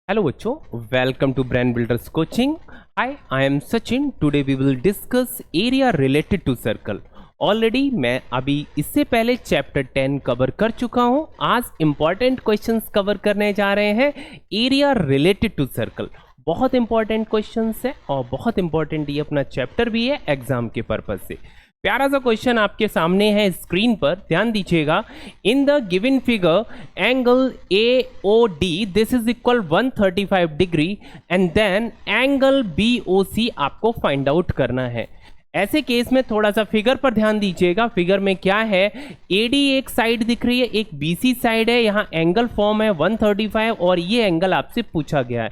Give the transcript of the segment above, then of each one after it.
Hello बच्चों, welcome to Brand Builders Coaching. Hi, I am Sachin. Today we will discuss area related to circle. Already मैं अभी इससे पहले chapter 10 cover कर चुका हूँ. आज इंपॉर्टेंट क्वेश्चंस कवर करने जा रहे हैं एरिया रिलेटेड टू सर्कल. बहुत इंपॉर्टेंट क्वेश्चंस है और बहुत इंपॉर्टेंट ये अपना चैप्टर भी है एग्जाम के पर्पज से. प्यारा सा क्वेश्चन आपके सामने है स्क्रीन पर, ध्यान दीजिएगा. In the given figure angle AOD this is equal 135 degree and then angle BOC आपको फाइंड आउट करना है. ऐसे केस में थोड़ा सा फिगर पर ध्यान दीजिएगा. फिगर में क्या है, AD एक साइड दिख रही है, एक BC साइड है. यहाँ एंगल फॉर्म है 135 और ये एंगल आपसे पूछा गया है.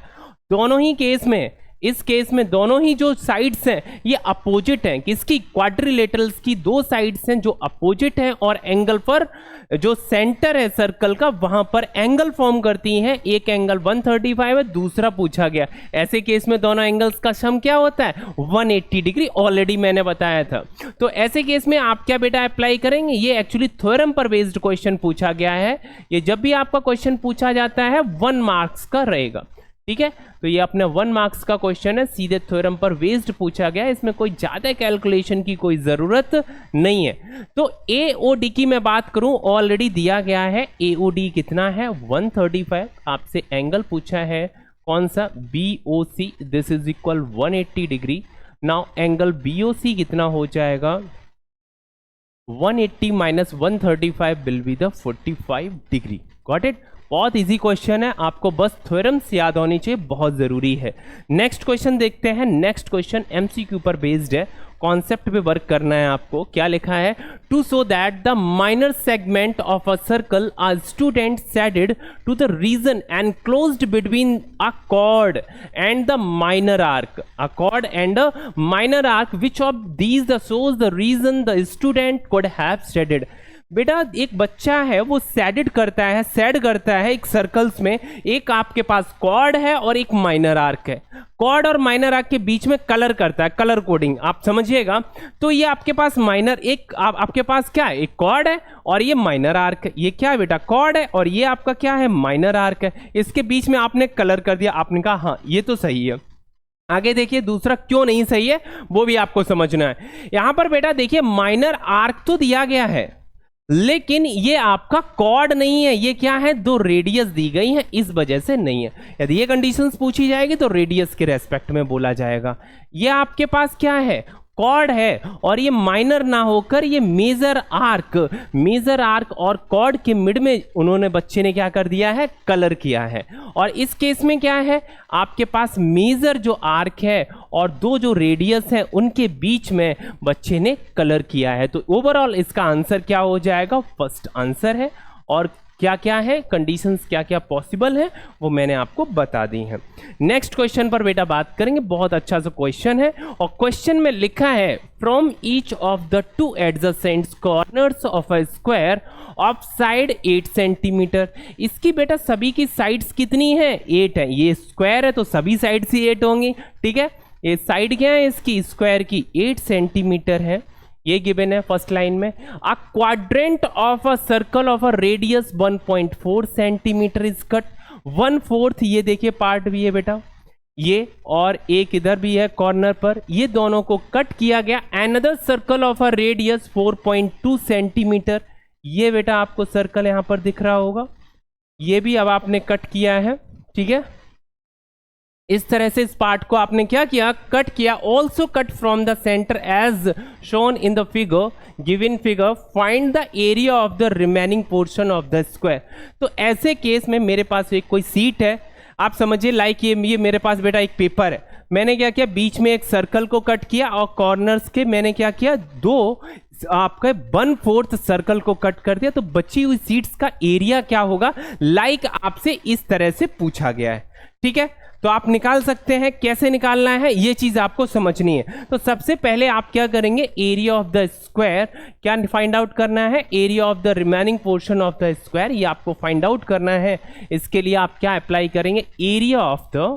दोनों ही केस में, इस केस में दोनों ही जो साइड्स हैं ये अपोजिट हैं. किसकी? क्वाड्रिलेटरल्स की दो साइड्स हैं जो अपोजिट हैं और एंगल पर जो सेंटर है सर्कल का वहां पर एंगल फॉर्म करती हैं. एक एंगल 135 है, दूसरा पूछा गया. ऐसे केस में दोनों एंगल्स का सम क्या होता है? 180 डिग्री. ऑलरेडी मैंने बताया था. तो ऐसे केस में आप क्या बेटा अप्लाई करेंगे? ये एक्चुअली थ्योरम पर बेस्ड क्वेश्चन पूछा गया है. ये जब भी आपका क्वेश्चन पूछा जाता है 1 मार्क्स का रहेगा. ठीक है, तो ये अपना 1 मार्क्स का क्वेश्चन है, सीधे थ्योरम पर बेस्ड पूछा गया है. इसमें कोई ज्यादा कैलकुलेशन की कोई जरूरत नहीं है. तो AOD की मैं बात करूं, ऑलरेडी दिया गया है. AOD कितना है? 135. आपसे एंगल पूछा है कौन सा? BOC. This is equal 180 degree. Now angle BOC कितना हो जाएगा? 180 minus 135 will be the 45 degree. Got it? बहुत इजी क्वेश्चन है, आपको बस थ्योरम्स याद होनी चाहिए, बहुत जरूरी है. नेक्स्ट क्वेश्चन देखते हैं. नेक्स्ट क्वेश्चन MCQ पर बेस्ड है, कॉन्सेप्ट पे वर्क करना है आपको. क्या लिखा है? To show that the minor segment of a circle are student shaded to the region enclosed between a chord and the minor arc. A chord and a minor arc which of these the shows the region the student could have shaded. बेटा एक बच्चा है वो shade करता है एक circles में. एक आपके पास कॉर्ड है और एक माइनर आर्क है. कॉर्ड और माइनर आर्क के बीच में कलर करता है, कलर कोडिंग आप समझिएगा. तो ये आपके पास माइनर एक आपके पास क्या है? एक कॉर्ड है और ये माइनर आर्क है. ये क्या है बेटा? कॉर्ड है और ये आपका क्या है? माइनर आर्क है. इसके बीच में आपने कलर कर दिया. आपने कहा हाँ ये तो सही है. आगे देखिए दूसरा क्यों नहीं सही है वो भी आपको समझना है. यहां पर बेटा देखिए माइनर आर्क तो दिया गया है लेकिन ये आपका कॉर्ड नहीं है. ये क्या है? दो रेडियस दी गई है, इस वजह से नहीं है. यदि ये कंडीशंस पूछी जाएगी तो रेडियस के रेस्पेक्ट में बोला जाएगा. ये आपके पास क्या है? कॉर्ड है और ये माइनर ना होकर ये मेजर आर्क और कॉर्ड के मिड में उन्होंने बच्चे ने क्या कर दिया है? कलर किया है. और इस केस में क्या है? आपके पास मेजर जो आर्क है और दो जो रेडियस है उनके बीच में बच्चे ने कलर किया है. तो ओवरऑल इसका आंसर क्या हो जाएगा? फर्स्ट आंसर है. और क्या क्या है कंडीशंस, क्या क्या पॉसिबल है वो मैंने आपको बता दी हैं. नेक्स्ट क्वेश्चन पर बेटा बात करेंगे. बहुत अच्छा सा क्वेश्चन है और क्वेश्चन में लिखा है from each of the two adjacent corners of a square of side 8 centimetre. इसकी बेटा सभी की साइड्स कितनी है? 8 है. ये स्क्वायर है तो सभी साइड से 8 होंगी. ठीक है, ये साइड क्या है इसकी? स्क्वायर की 8 सेंटीमीटर है. ये गिवन है फर्स्ट लाइन में. अ quadrant of a circle of a radius 1.4 centimetre is cut. 1/4 ये देखिए पार्ट भी है बेटा, ये और एक इधर भी है कॉर्नर पर. ये दोनों को कट किया गया. Another circle of a radius 4.2 centimetre. ये बेटा आपको सर्कल यहां पर दिख रहा होगा, ये भी अब आपने कट किया है. ठीक है, इस तरह से इस पार्ट को आपने क्या किया? कट किया. Also cut from the centre as shown in the figure. Given figure find the area of the remaining portion of the square. तो ऐसे केस में मेरे पास एक कोई सीट है, आप समझिए लाइक ये मेरे पास बेटा एक पेपर है. मैंने क्या किया? बीच में एक सर्कल को कट किया और कॉर्नर्स के मैंने क्या किया? दो आपका 1/4 सर्कल को कट कर दिया. तो बची हुई सीट्स का एरिया क्या होगा? लाइक आपसे इस तरह से पूछा गया है. ठीक है, तो आप निकाल सकते हैं. कैसे निकालना है ये चीज आपको समझनी है. तो सबसे पहले आप क्या करेंगे? एरिया ऑफ द स्क्वायर क्या फाइंड आउट करना है? Area of the remaining portion of the square ये आपको फाइंड आउट करना है. इसके लिए आप क्या अप्लाई करेंगे? Area of the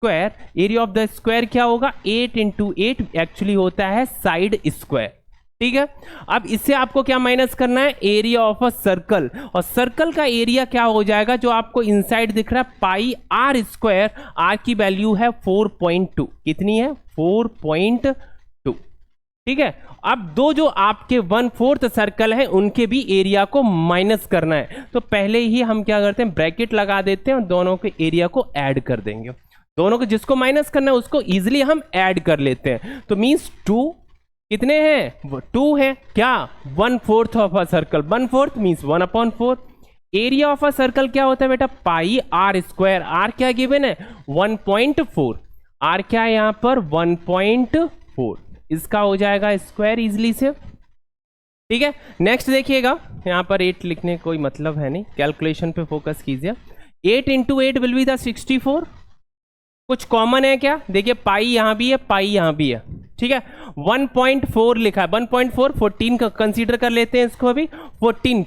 square. Area of the square क्या होगा? 8 × 8 एक्चुअली होता है साइड स्क्वायर. ठीक है। अब इससे आपको क्या माइनस करना है, एरिया ऑफ अ सर्कल, और सर्कल का एरिया क्या हो जाएगा जो आपको इनसाइड दिख रहा है, पाई आर स्क्वायर, आर की वैल्यू है 4.2, कितनी है 4.2, ठीक है। अब दो जो आपके 1/4 सर्कल है उनके भी एरिया को माइनस करना है, तो पहले ही हम क्या करते हैं, ब्रैकेट लगा देते हैं और दोनों के एरिया को ऐड कर देंगे, दोनों को जिसको माइनस करना है उसको इजिली हम ऐड कर लेते हैं, तो मीन्स 2 कितने हैं, 2 है क्या, 1/4 of a circle, 1/4 means 1/4। Area of a circle क्या होता है बेटा, पाई आर स्क्वायर, आर क्या गिवन है 1.4, आर क्या है यहां पर 1.4, इसका हो जाएगा स्क्वायर इजिली से, ठीक है। नेक्स्ट देखिएगा, यहां पर 8 लिखने कोई मतलब है नहीं, कैलकुलेशन पे फोकस कीजिए। 8 × 8 विल बी द 64, कुछ कॉमन है क्या, देखिए पाई यहां भी है, पाई यहां भी है, ठीक है। 1.4 लिखा है, 1.4 14 का कंसीडर कर लेते हैं इसको अभी, 14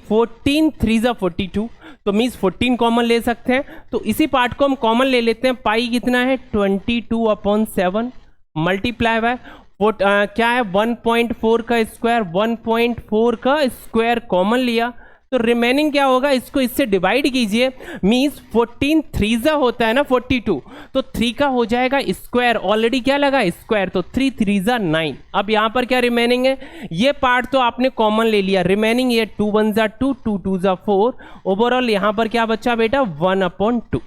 3 × 42, तो मीन्स 14 कॉमन ले सकते हैं, तो इसी पार्ट को हम कॉमन ले लेते हैं। पाई कितना है 22/7 मल्टीप्लाई बाय क्या है 1.4 का स्क्वायर, 1.4 का स्क्वायर कॉमन लिया, तो रिमेनिंग क्या होगा, इसको इससे डिवाइड कीजिए, मींस 14 3 होता है ना 42, तो 3 का हो जाएगा स्क्वायर, ऑलरेडी क्या लगा स्क्वायर, तो 3 3 9। अब यहां पर क्या रिमेनिंग है, ये पार्ट तो आपने कॉमन ले लिया, रिमेनिंग ये 2 1 2 2 2 4, ओवरऑल यहां पर क्या बचा बेटा 1/2,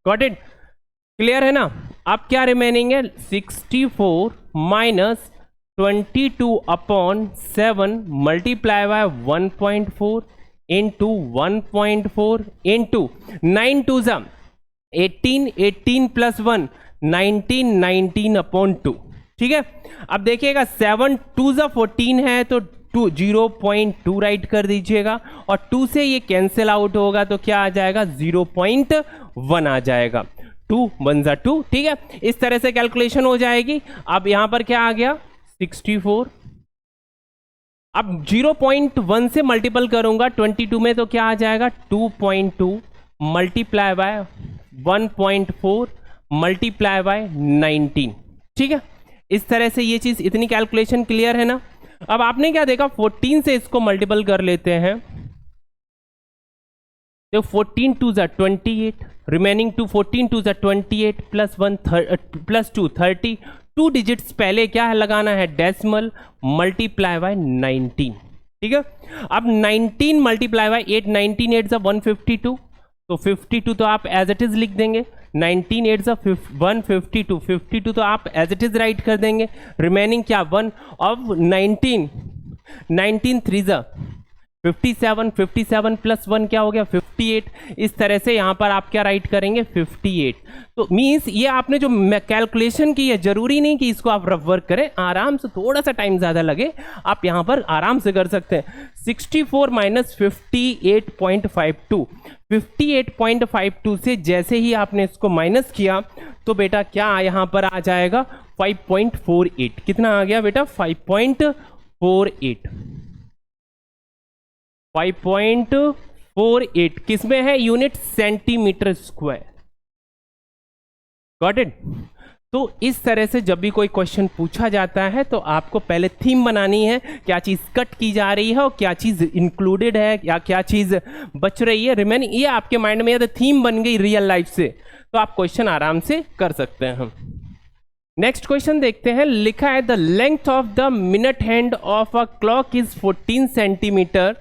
गॉट इट, क्लियर है ना। अब क्या रिमेनिंग है 64 - 22/7 मल्टीप्लाई बाय 1.4 इंटू 1.4 इंटू 9 2 18, 18 + 1 19, 19/2, ठीक है। अब देखिएगा 7 2 14 है, तो 0.2 राइट कर दीजिएगा, और 2 से ये कैंसिल आउट होगा, तो क्या आ जाएगा 0.1 आ जाएगा, 2 1 2, ठीक है। इस तरह से कैलकुलेशन हो जाएगी। अब यहां पर क्या आ गया 64, अब 0.1 से मल्टीपल करूंगा 22 में, तो क्या आ जाएगा 2.2 मल्टीप्लाई बाय 1.4 मल्टीप्लाई बाय 19, ठीक है। इस तरह से ये चीज, इतनी कैलकुलेशन क्लियर है ना। अब आपने क्या देखा 14 से इसको मल्टीपल कर लेते हैं, तो 14 2 28, रिमेनिंग 2 14 2 28 + 1 + 2 30, 2 डिजिट्स पहले क्या है लगाना है डेसिमल, मल्टीप्लाई बाय 19, ठीक है। अब 19 मल्टीप्लाई बाय 8, 19 8 152, तो 52 तो आप एज इट इज लिख देंगे, 19 8 152, 52 तो आप एज इट इज राइट कर देंगे, रिमेनिंग क्या 1, अब 19 3 57, 57 + 1 क्या हो गया 58, इस तरह से यहां पर आप क्या राइट करेंगे 58। तो मीन्स ये आपने जो कैलकुलेशन की है, जरूरी नहीं कि इसको आप रफ वर्क करें, आराम से, थोड़ा सा टाइम ज्यादा लगे, आप यहां पर आराम से कर सकते हैं। 64 - 58.52, 58.52 से जैसे ही आपने इसको माइनस किया, तो बेटा क्या यहां पर आ जाएगा 5.48, कितना आ गया बेटा 5.48, 5.48 किसमें है, unit centimetre square, got it. तो इस तरह से जब भी कोई क्वेश्चन पूछा जाता है, तो आपको पहले थीम बनानी है, क्या चीज कट की जा रही है और क्या चीज इंक्लूडेड है, या क्या चीज बच रही है, रिमेनिंग, ये आपके माइंड में यदि थीम बन गई रियल लाइफ से, तो आप क्वेश्चन आराम से कर सकते हैं। हम नेक्स्ट क्वेश्चन देखते हैं, लिखा है the length of the minute hand of a clock is 14 centimetre,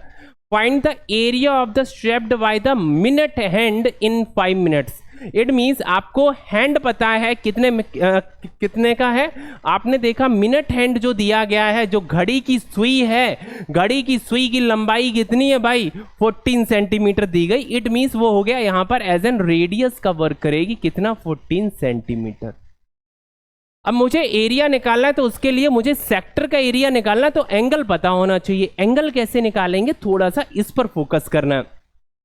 find the area of the swept by the minute hand in 5 minutes. It means आपको हैंड पता है कितने का है, आपने देखा मिनट हैंड जो दिया गया है, जो घड़ी की सुई है, घड़ी की सुई की लंबाई कितनी है भाई 14 सेंटीमीटर दी गई, इट मीन्स वो हो गया यहां पर एज एन रेडियस का वर्क करेगी, कितना 14 सेंटीमीटर। अब मुझे एरिया निकालना है, तो उसके लिए मुझे सेक्टर का एरिया निकालना है, तो एंगल पता होना चाहिए। एंगल कैसे निकालेंगे, थोड़ा सा इस पर फोकस करना है।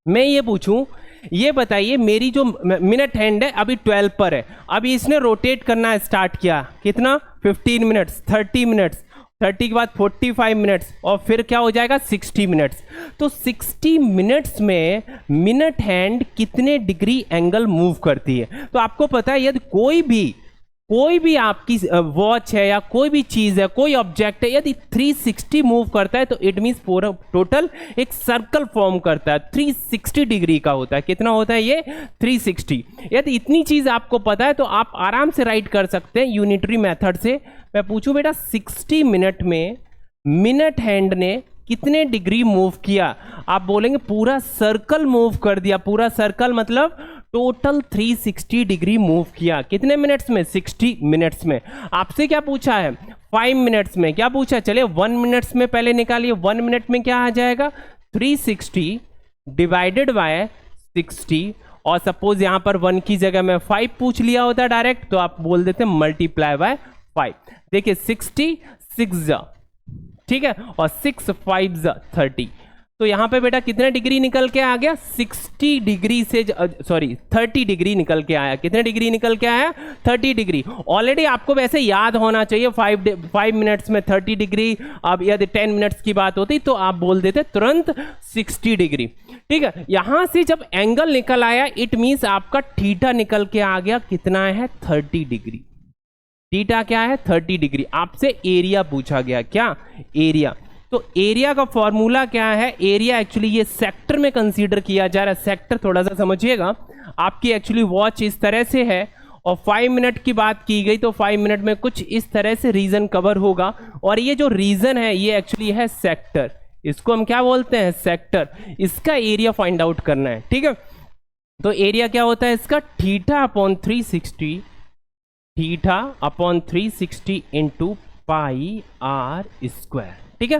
मैं ये पूछूं, ये बताइए मेरी जो मिनट हैंड है अभी 12 पर है, अभी इसने रोटेट करना स्टार्ट किया, कितना 15 मिनट्स, 30 मिनट्स, 30 के बाद 45 मिनट्स, और फिर क्या हो जाएगा 60 मिनट्स। तो 60 मिनट्स में मिनट हैंड कितने डिग्री एंगल मूव करती है। तो आपको पता है यदि कोई भी कोई भी आपकी वॉच है या कोई भी चीज है, कोई ऑब्जेक्ट है, यदि 360 मूव करता है तो इट मींस पूरा टोटल एक सर्कल फॉर्म करता है, 360 डिग्री का होता है। कितना होता है ये? 360। यदि इतनी चीज आपको पता है तो आप आराम से राइट कर सकते हैं यूनिटरी मेथड से। मैं पूछूं बेटा 60 मिनट में मिनट हैंड ने कितने डिग्री मूव किया? आप बोलेंगे पूरा सर्कल मूव कर दिया। पूरा सर्कल मतलब टोटल 360 डिग्री मूव किया। कितने मिनट्स में? 60 मिनट्स में। आपसे क्या पूछा है? 5 मिनट्स में। क्या पूछा? चलिए 1 मिनट्स में पहले निकालिए। 1 मिनट में क्या आ जाएगा? 360 डिवाइडेड बाय 60, और सपोज यहां पर 1 की जगह में 5 पूछ लिया होता डायरेक्ट तो आप बोल देते मल्टीप्लाई बाय 5। देखिए 60 6 ठीक है, और 6 5 30। तो यहां पे बेटा कितने डिग्री निकल के आ गया? 60 डिग्री से 30 डिग्री निकल के आया। कितने डिग्री निकल के आया? 30 डिग्री। ऑलरेडी आपको वैसे याद होना चाहिए 5 मिनट्स में 30 डिग्री। अब यदि 10 मिनट्स की बात होती तो आप बोल देते तुरंत 60 डिग्री। ठीक है, यहां से जब एंगल निकल आया इट मींस आपका थीटा निकल के आ गया। कितना है? 30 डिग्री। थीटा क्या है? 30 डिग्री। आपसे एरिया पूछा गया। क्या? एरिया। तो एरिया का फॉर्मूला क्या है? एरिया एक्चुअली ये सेक्टर में कंसीडर किया जा रहा है। सेक्टर थोड़ा सा समझिएगा। आपकी एक्चुअली वॉच इस तरह से है और 5 मिनट की बात की गई तो 5 मिनट में कुछ इस तरह से रीजन कवर होगा, और ये जो रीजन है ये एक्चुअली है सेक्टर। इसको हम क्या बोलते हैं? सेक्टर। इसका एरिया फाइंड आउट करना है। ठीक है, तो एरिया क्या होता है इसका? Theta upon 360, theta upon 360 into pi r square. ठीक है,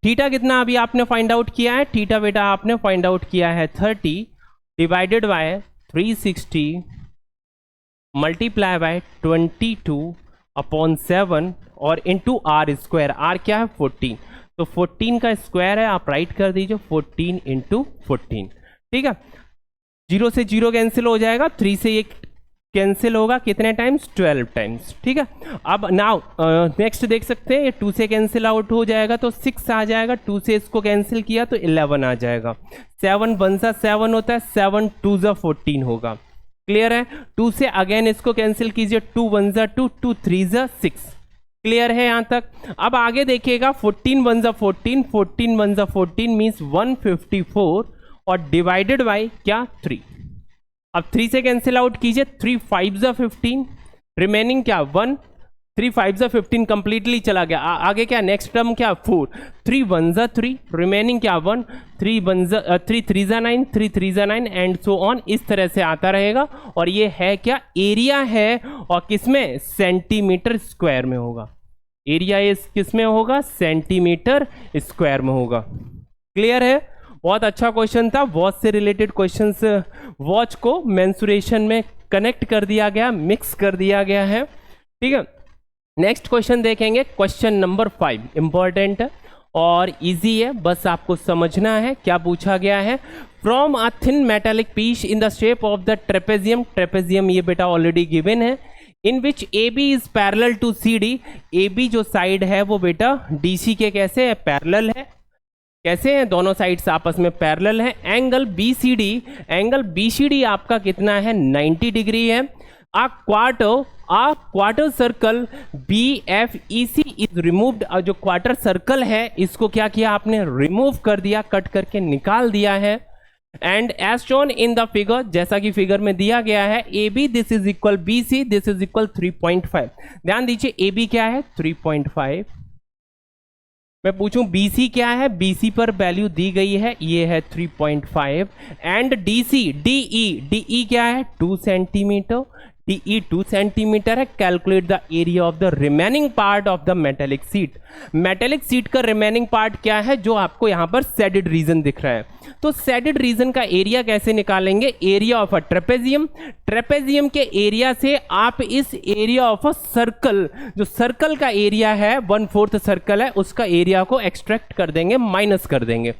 थीटा कितना अभी आपने फाइंड आउट किया है? थीटा बेटा आपने फाइंड आउट किया है 30 divided by 360 multiply by 22 upon 7 और इंटू आर स्क्वायर। आर क्या है? 14। तो 14 का स्क्वायर है, आप राइट कर दीजिए 14 इंटू 14। ठीक है, 0 से 0 कैंसिल हो जाएगा, 3 से ये कैंसिल होगा कितने टाइम्स? 12 टाइम्स। ठीक है, अब नाउ नेक्स्ट देख सकते हैं, ये 2 से कैंसिल आउट हो जाएगा तो 6 आ जाएगा। 2 से इसको कैंसिल किया तो 11 आ जाएगा। 7 1 सा 7 होता है, 7 2 सा 14 होगा। क्लियर है? 2 से अगेन इसको कैंसिल कीजिए, 2 1 सा 2, 2 3 सा 6। क्लियर है यहां तक? अब आगे देखिएगा, 14 1 सा 14, 14 1 सा 14 मीन्स 154 और डिवाइडेड बाई क्या? 3। अब 3 से कैंसिल आउट कीजिए, 3 5 सा 15, रिमेनिंग क्या? 1, 3 5 सा 15 कंप्लीटली चला गया। आगे क्या? नेक्स्ट टर्म क्या? 4, 3 1 सा 3, रिमेनिंग क्या? 1, 3 3 सा 9, 3 3 सा 9 एंड सो ऑन। इस तरह से आता रहेगा। और ये है क्या? एरिया है, और किसमें? सेंटीमीटर स्क्वायर में होगा। एरिया इस किसमें होगा? सेंटीमीटर स्क्वायर में होगा। क्लियर है? बहुत अच्छा क्वेश्चन था। वॉच से रिलेटेड क्वेश्चंस, वॉच को मेंसुरेशन में कनेक्ट कर दिया गया, मिक्स कर दिया गया है। ठीक है, नेक्स्ट क्वेश्चन देखेंगे। क्वेश्चन नंबर 5 इंपॉर्टेंट है और इजी है, बस आपको समझना है क्या पूछा गया है। From a thin metallic piece in the shape of the trapezium, trapezium ये बेटा ऑलरेडी गिवन है, in which A B is parallel to C D. A B जो साइड है वो बेटा डी सी के कैसे है? पैरेलल है। कैसे हैं? दोनों साइड्स आपस में पैरेलल है। एंगल बी सी डी आपका कितना है? 90 डिग्री है। A quarter circle B F E C is removed. जो क्वार्टर सर्कल है इसको क्या किया आपने? रिमूव कर दिया, कट करके निकाल दिया है। And as shown in the figure, जैसा कि फिगर में दिया गया है, A B this is equal B C, this is equal 3.5। ध्यान दीजिए, ए बी क्या है? 3.5। मैं पूछूं BC क्या है? BC पर वैल्यू दी गई है, ये है 3.5। एंड DC DE क्या है? 2 सेंटीमीटर। DE 2 सेंटीमीटर है। Calculate the area of the remaining part of the metallic seat. Metallic sheath का रिमेनिंग पार्ट क्या है? जो आपको यहां पर शेडेड रीजन दिख रहा है। तो शेडेड रीजन का एरिया कैसे निकालेंगे? Area of a trapezium. Trapezium के एरिया से आप इस एरिया ऑफ अ सर्कल, जो सर्कल का एरिया है 1/4 सर्कल है, उसका एरिया को एक्सट्रैक्ट कर देंगे, माइनस कर देंगे।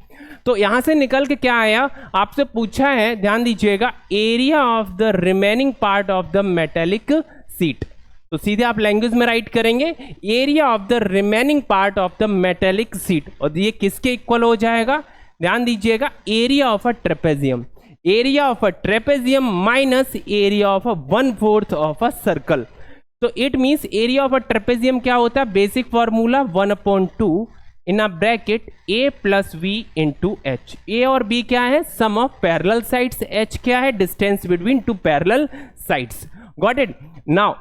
तो यहां से निकल के क्या आया? आपसे पूछा है, ध्यान दीजिएगा, area of the remaining part of the metallic sheet. तो सीधे आप लैंग्वेज में राइट करेंगे area of the remaining part of the metallic sheet, और ये किसके इक्वल हो जाएगा? ध्यान दीजिएगा, area of a trapezium. Area of a trapezium minus area of a 1/4 of a circle. तो it means area of a trapezium क्या होता है, basic formula 1/2 in a bracket a plus B into H. A और B क्या है, sum of parallel sides, H क्या है, distance between two parallel sides. Got it. Now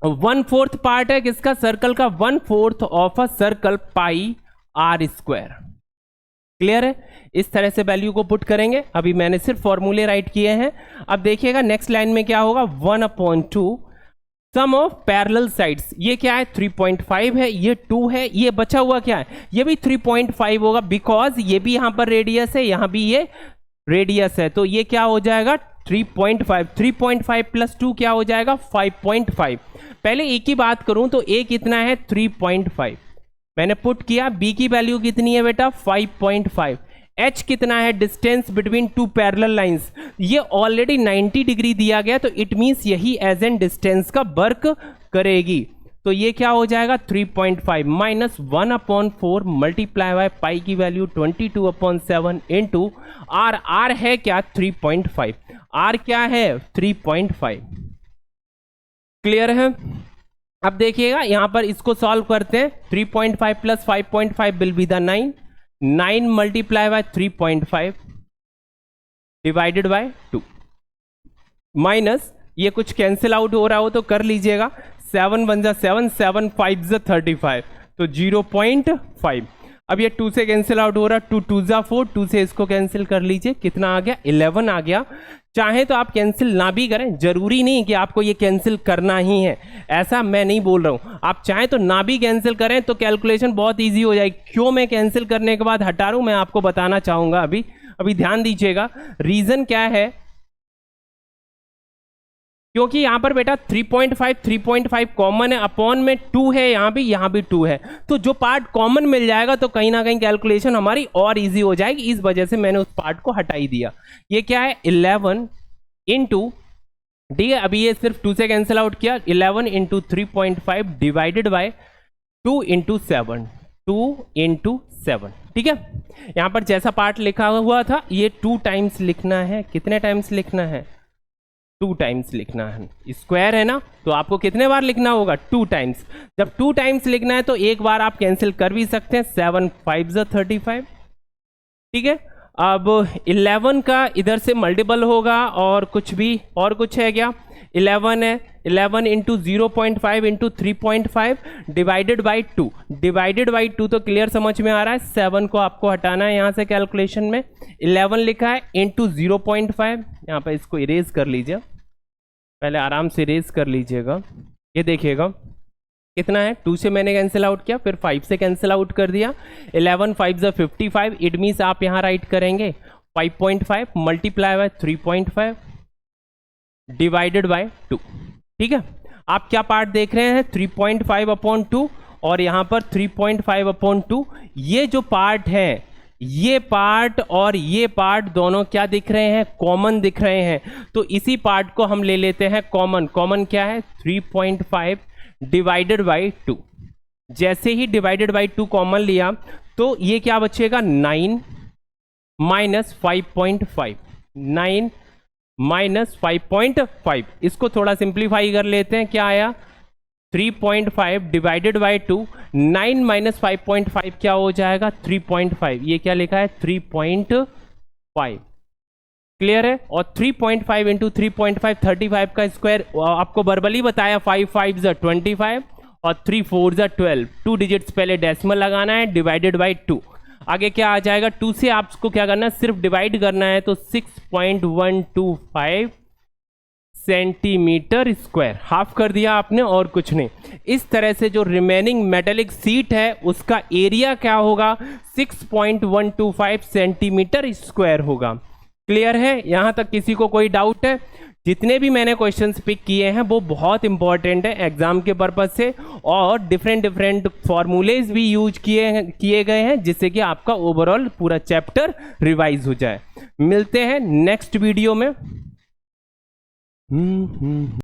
1/4 part है किसका, सर्कल का, 1/4 of a circle pi r square. Clear है, इस तरह से वैल्यू को पुट करेंगे। अभी मैंने सिर्फ फॉर्मूले राइट किए हैं। अब देखिएगा नेक्स्ट लाइन में क्या होगा, 1/2 सम ऑफ पैरेलल साइड्स, ये क्या है 3.5 है, ये 2 है, ये बचा हुआ क्या है, ये भी 3.5 होगा, बिकॉज ये भी यहां पर रेडियस है, यहां भी ये रेडियस है, तो ये क्या हो जाएगा 3.5, 3.5 प्लस 2 क्या हो जाएगा 5.5। पहले ए की बात करूं तो ए कितना है 3.5, मैंने पुट किया, बी की वैल्यू कितनी है बेटा 5.5, एच कितना है, distance between two parallel lines, ये ऑलरेडी 90 डिग्री दिया गया, तो इट मींस यही एज एन डिस्टेंस का वर्क करेगी। तो ये क्या हो जाएगा 3.5 माइनस 1/4 मल्टीप्लाई बाय पाई की वैल्यू 22/7 इंटू आर, आर है क्या 3.5, आर क्या है 3.5। क्लियर है। अब देखिएगा यहां पर इसको सॉल्व करते हैं, 3.5 plus 5.5 will be the 9, 9 multiply by 3.5 divided by 2 minus, ये कुछ कैंसिल आउट हो रहा हो तो कर लीजिएगा, 7 1 जा 7, 7 5 जा 35, तो 0.5। अब ये 2 से कैंसिल आउट हो रहा, 2 2 जा 4, 2 से इसको कैंसिल कर लीजिए, कितना आ गया 11 आ गया। चाहे तो आप कैंसिल ना भी करें, जरूरी नहीं कि आपको ये कैंसिल करना ही है, ऐसा मैं नहीं बोल रहा हूं, आप चाहे तो ना भी कैंसिल करें तो कैलकुलेशन बहुत इजी हो जाएगी। क्यों मैं कैंसिल करने के बाद हटा रहा हूं मैं आपको बताना चाहूंगा, अभी ध्यान दीजिएगा, रीजन क्या है, क्योंकि यहां पर बेटा 3.5 कॉमन है, अपॉन में 2 है, यहां भी 2 है, तो जो पार्ट कॉमन मिल जाएगा तो कहीं ना कहीं कैलकुलेशन हमारी और इजी हो जाएगी, इस वजह से मैंने उस पार्ट को हटा ही दिया। ये क्या है 11 इंटू, ठीक है, अभी ये सिर्फ 2 से कैंसिल आउट किया, 11 into 3.5 divided by 2 into 7, 2 into 7, ठीक है। यहां पर जैसा पार्ट लिखा हुआ था ये 2 टाइम्स लिखना है, कितने टाइम्स लिखना है 2 टाइम्स लिखना है, स्क्वायर है ना, तो आपको कितने बार लिखना होगा 2 टाइम्स। जब 2 टाइम्स लिखना है तो एक बार आप कैंसिल कर भी सकते हैं, 7 5 जा 35, ठीक है। अब 11 का इधर से मल्टीपल होगा और कुछ है क्या, 11 है, 11 into 0.5 into 3.5 divided by 2, divided by 2 तो क्लियर समझ में आ रहा है, 7 को आपको हटाना है यहाँ से कैलकुलेशन में, 11 लिखा है इंटू 0.5, यहाँ पर इसको इरेज कर लीजिए, पहले आराम से इरेज कर लीजिएगा, ये देखिएगा कितना है, 2 से मैंने कैंसिल आउट किया, फिर 5 से कैंसिल आउट कर दिया, 11 5 जा 55, इट मीन्स आप यहाँ राइट करेंगे 5.5 मल्टीप्लाई बाय 3.5 डिवाइडेड बाय 2, ठीक है। आप क्या पार्ट देख रहे हैं 3.5/2 और यहाँ पर 3.5/2, ये जो पार्ट है, ये पार्ट और ये पार्ट दोनों क्या दिख रहे हैं, कॉमन दिख रहे हैं, तो इसी पार्ट को हम ले लेते हैं कॉमन। कॉमन क्या है 3.5 डिवाइडेड बाई 2, जैसे ही डिवाइडेड बाई 2 कॉमन लिया तो ये क्या बचेगा 9 माइनस 5.5, 9 माइनस 5.5, इसको थोड़ा सिंप्लीफाई कर लेते हैं, क्या आया 3.5 डिवाइडेड बाई 2, 9 माइनस 5.5 क्या हो जाएगा 3.5, ये क्या लिखा है 3.5, क्लियर है। और 3.5 इंटू 3.5 35 का स्क्वायर, आपको वर्बली बताया 5 5 जा 25 और 3 4 जा 12, 2 डिजिट्स पहले डेसिमल लगाना है, डिवाइडेड बाई 2, आगे क्या आ जाएगा 2 से आपको क्या करना है सिर्फ डिवाइड करना है, तो 6.125 सेंटीमीटर स्क्वायर, हाफ कर दिया आपने और कुछ नहीं। इस तरह से जो रिमेनिंग मेटेलिक सीट है उसका एरिया क्या होगा 6.125 सेंटीमीटर स्क्वायर होगा। क्लियर है, यहां तक किसी को कोई डाउट है? जितने भी मैंने क्वेश्चंस पिक किए हैं वो बहुत इंपॉर्टेंट है एग्जाम के पर्पज से, और डिफरेंट फॉर्मूलेज भी यूज किए गए हैं जिससे कि आपका ओवरऑल पूरा चैप्टर रिवाइज हो जाए। मिलते हैं नेक्स्ट वीडियो में।